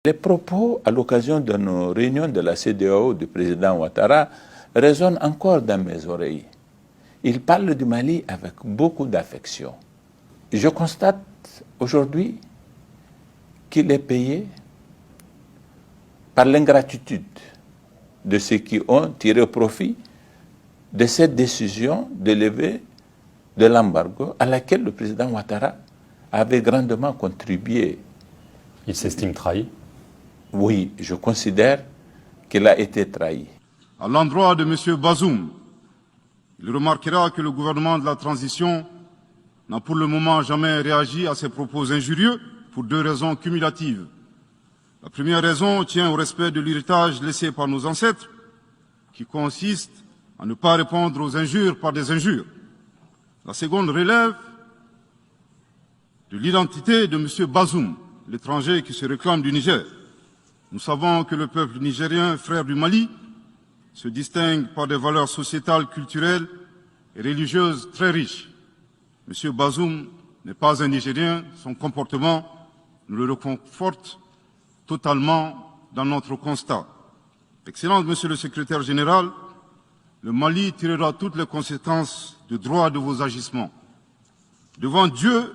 Les propos à l'occasion de nos réunions de la CEDEAO du président Ouattara résonnent encore dans mes oreilles. Il parle du Mali avec beaucoup d'affection. Je constate aujourd'hui qu'il est payé par l'ingratitude de ceux qui ont tiré profit de cette décision de lever de l'embargo à laquelle le président Ouattara avait grandement contribué. Il s'estime trahi? Oui, je considère qu'il a été trahi. À l'endroit de M. Bazoum, il remarquera que le gouvernement de la transition n'a pour le moment jamais réagi à ces propos injurieux pour deux raisons cumulatives. La première raison tient au respect de l'héritage laissé par nos ancêtres, qui consiste à ne pas répondre aux injures par des injures. La seconde relève de l'identité de M. Bazoum, l'étranger qui se réclame du Niger. Nous savons que le peuple nigérien, frère du Mali, se distingue par des valeurs sociétales, culturelles et religieuses très riches. M. Bazoum n'est pas un Nigérien, son comportement nous le reconforte totalement dans notre constat. Excellence, Monsieur le Secrétaire général, le Mali tirera toutes les conséquences de droit de vos agissements. Devant Dieu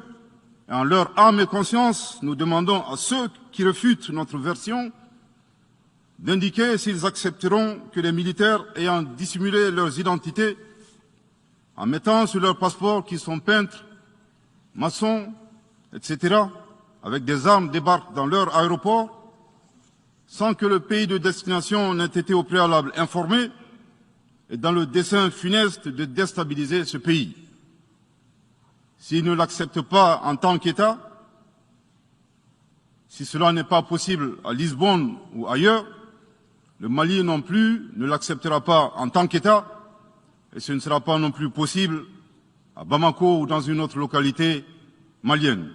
et en leur âme et conscience, nous demandons à ceux qui refutent notre version d'indiquer s'ils accepteront que les militaires ayant dissimulé leurs identités en mettant sur leur passeport qu'ils sont peintres, maçons, etc., avec des armes débarquent dans leur aéroport sans que le pays de destination n'ait été au préalable informé et dans le dessein funeste de déstabiliser ce pays. S'ils ne l'acceptent pas en tant qu'État, si cela n'est pas possible à Lisbonne ou ailleurs, le Mali non plus ne l'acceptera pas en tant qu'État et ce ne sera pas non plus possible à Bamako ou dans une autre localité malienne.